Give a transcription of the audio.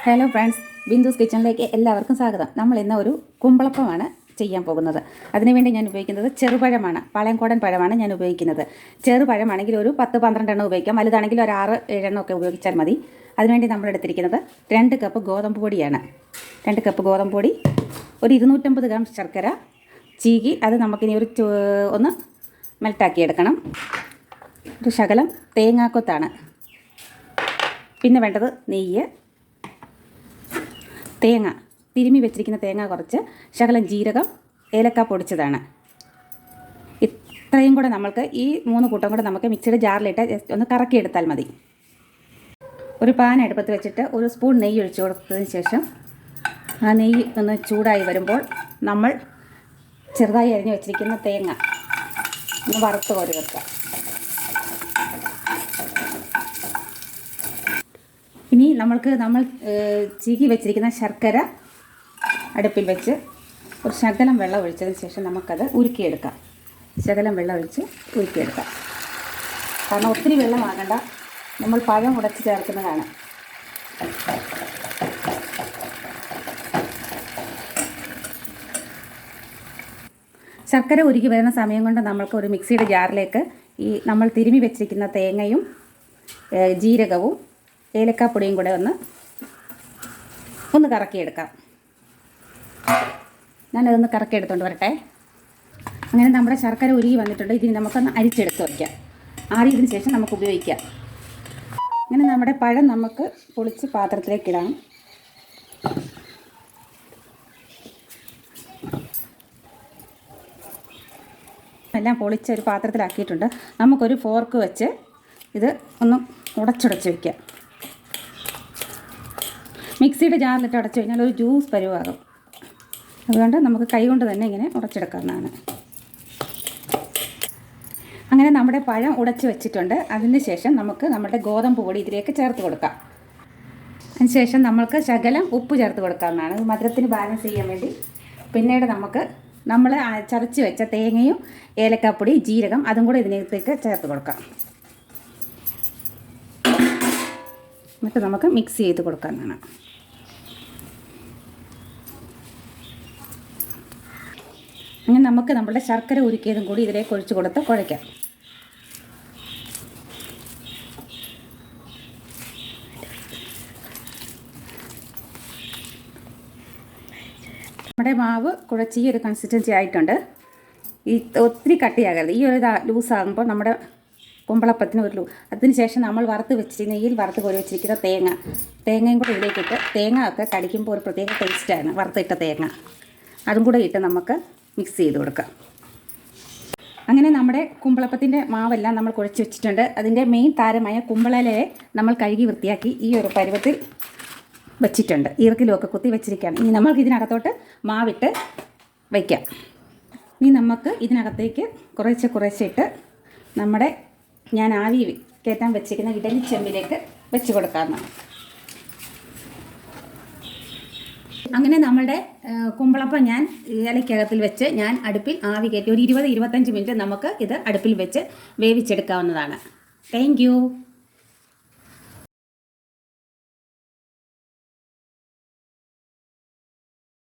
Hello friends, ബിന്ദുസ് കിച്ചണിലേക്ക് എല്ലാവർക്കും സ്വാഗതം. നമ്മൾ ഇന്ന് ഒരു കുമ്പളപ്പമാണ് ചെയ്യാൻ പോകുന്നത്. അതിനുവേണ്ടി ഞാൻ ഉപയോഗിക്കുന്നത് ചെറുപഴമാണ്, പാളയംകോടൻ പഴമാണ് ഞാൻ ഉപയോഗിക്കുന്നത്. ചെറുപഴമാണെങ്കിൽ ഒരു 10-12 എണ്ണം ഉപയോഗിക്കാം, വലുതാണെങ്കിൽ ഒരു 6-7 എണ്ണം ഒക്കെ ഉപയോഗിച്ചാൽ മതി. അതിനുവേണ്ടി നമ്മൾ എടുത്തിരിക്കുന്നത് 2 കപ്പ് ഗോതമ്പ് പൊടിയാണ്. 2 കപ്പ് ഗോതമ്പ് പൊടി, ഒരു 250 ഗ്രാം ശർക്കര ചീകി, അത് നമുക്കിനി ഒന്ന് മെൽട്ടാക്കി എടുക്കണം. ഒരു ശകലം തേങ്ങാക്കൊത്താണ്. പിന്നെ വേണ്ടത് നെയ്യ്, തേങ്ങ, തിരുമ്മി വെച്ചിരിക്കുന്ന തേങ്ങ കുറച്ച്, ശകലം ജീരകം, ഏലക്ക പൊടിച്ചതാണ്. ഇത്രയും കൂടെ നമ്മൾക്ക് ഈ 3 കൂട്ടം കൂടെ നമുക്ക് മിക്സിയുടെ ജാറിലിട്ട് ജസ്റ്റ് ഒന്ന് കറക്കിയെടുത്താൽ മതി. ഒരു പാൻ അടുപ്പത്ത് വെച്ചിട്ട് ഒരു സ്പൂൺ നെയ്യ് ഒഴിച്ചു കൊടുത്തതിന് ശേഷം ആ നെയ്യ് ഒന്ന് ചൂടായി വരുമ്പോൾ നമ്മൾ ചെറുതായി അരിഞ്ഞു വെച്ചിരിക്കുന്ന തേങ്ങ ഒന്ന് വറുത്ത് കോരി വെക്കുക. ഇനി നമ്മൾ ചീകി വെച്ചിരിക്കുന്ന ശർക്കര അടുപ്പിൽ വെച്ച് ഒരു ശകലം വെള്ളം ഒഴിച്ചതിന് ശേഷം നമുക്കത് ഉരുക്കിയെടുക്കാം. ശകലം വെള്ളം ഒഴിച്ച് ഉരുക്കിയെടുക്കാം. കാരണം ഒത്തിരി വെള്ളമാകണ്ട, നമ്മൾ പഴം ഉടച്ച് ചേർക്കുന്നതാണ്. ശർക്കര ഉരുക്കി വരുന്ന സമയം കൊണ്ട് നമ്മൾക്ക് ഒരു മിക്സിയുടെ ജാറിലേക്ക് ഈ നമ്മൾ തിരുമ്മി വെച്ചിരിക്കുന്ന തേങ്ങയും ജീരകവും ഏലക്കാപ്പൊടിയും കൂടെ ഒന്ന് കറക്കിയെടുക്കാം. ഞാനതൊന്ന് കറക്കിയെടുത്തോണ്ട് വരട്ടെ. അങ്ങനെ നമ്മുടെ ശർക്കര ഉരുകി വന്നിട്ടുണ്ട്. ഇതിന് നമുക്കൊന്ന് അരിച്ചെടുത്ത് വയ്ക്കാം. ആറിയതിന് ശേഷം നമുക്ക് ഉപയോഗിക്കാം. അങ്ങനെ നമ്മുടെ പഴം നമുക്ക് പൊളിച്ച് പാത്രത്തിലേക്ക് ഇടാം. എല്ലാം പൊളിച്ച് ഒരു പാത്രത്തിലാക്കിയിട്ടുണ്ട്. നമുക്കൊരു ഫോർക്ക് വെച്ച് ഇത് ഒന്ന് ഉടച്ചുടച്ച് വയ്ക്കാം. മിക്സിയുടെ ജാറിലിട്ട് അടച്ചു കഴിഞ്ഞാൽ ഒരു ജ്യൂസ് പരുവാകും. അതുകൊണ്ട് നമുക്ക് കൈകൊണ്ട് തന്നെ ഇങ്ങനെ ഉടച്ചെടുക്കാവുന്നതാണ്. അങ്ങനെ നമ്മുടെ പഴം ഉടച്ച് വെച്ചിട്ടുണ്ട്. അതിന് ശേഷം നമുക്ക് നമ്മുടെ ഗോതമ്പ് പൊടി ഇതിലേക്ക് ചേർത്ത് കൊടുക്കാം. അതിനുശേഷം നമുക്ക് ശകലം ഉപ്പ് ചേർത്ത് കൊടുക്കാവുന്നതാണ്, മധുരത്തിന് ബാലൻസ് ചെയ്യാൻ വേണ്ടി. പിന്നീട് നമ്മൾ ചതച്ച് വെച്ച തേങ്ങയും ഏലക്കാപ്പൊടി, ജീരകം അതും കൂടെ ഇതിനകത്തേക്ക് ചേർത്ത് കൊടുക്കാം. എന്നിട്ട് നമുക്ക് മിക്സ് ചെയ്ത് കൊടുക്കാവുന്നതാണ്. അങ്ങനെ നമുക്ക് നമ്മുടെ ശർക്കര ഉരുക്കിയതും കൂടി ഇതിലേക്ക് ഒഴിച്ച് കൊടുത്ത് കുഴയ്ക്കാം. നമ്മുടെ മാവ് കുഴച്ച് ഈ ഒരു കൺസിസ്റ്റൻസി ആയിട്ടുണ്ട്. ഒത്തിരി കട്ടിയാകരുത്. ഈ ഒരു ലൂസാകുമ്പോൾ നമ്മുടെ കുമ്പളപ്പത്തിന് അതിനുശേഷം നമ്മൾ നെയ്യിൽ വറുത്ത് കോരി വെച്ചിരിക്കുന്ന തേങ്ങയും കൂടെ ഇതിലേക്കിട്ട്, തേങ്ങ ഒക്കെ കടിക്കുമ്പോൾ ഒരു പ്രത്യേക ടേസ്റ്റാണ്. വറുത്തിട്ട തേങ്ങ അതും കൂടെ ഇട്ട് നമുക്ക് മിക്സ് ചെയ്ത് കൊടുക്കാം. അങ്ങനെ നമ്മുടെ കുമ്പളപ്പത്തിൻ്റെ മാവെല്ലാം നമ്മൾ കുഴച്ച് വെച്ചിട്ടുണ്ട്. അതിൻ്റെ മെയിൻ താരമായ കുമ്പളയിലയെ നമ്മൾ കഴുകി വൃത്തിയാക്കി ഈ ഒരു പരുവത്തിൽ വെച്ചിട്ടുണ്ട്. ഈർക്കിലുമൊക്കെ കുത്തി വെച്ചിരിക്കുകയാണ്. ഇനി നമുക്ക് ഇതിനകത്തോട്ട് മാവിട്ട് വയ്ക്കാം. ഇനി നമുക്ക് ഇതിനകത്തേക്ക് കുറേശ്ശെ ഇട്ട് ഞാൻ ആവി കയറ്റാൻ വെച്ചിരിക്കുന്ന ഇഡലി ചെമ്പിലേക്ക് വെച്ച് കൊടുക്കാവുന്നതാണ്. അങ്ങനെ നമ്മുടെ കുമ്പളപ്പം ഞാൻ ഇലക്കകത്തിൽ വെച്ച് ഞാൻ അടുപ്പിൽ ആവി കയറ്റി ഒരു 20-25 മിനിറ്റ് നമുക്ക് ഇത് അടുപ്പിൽ വെച്ച് വേവിച്ചെടുക്കാവുന്നതാണ്. Thank you.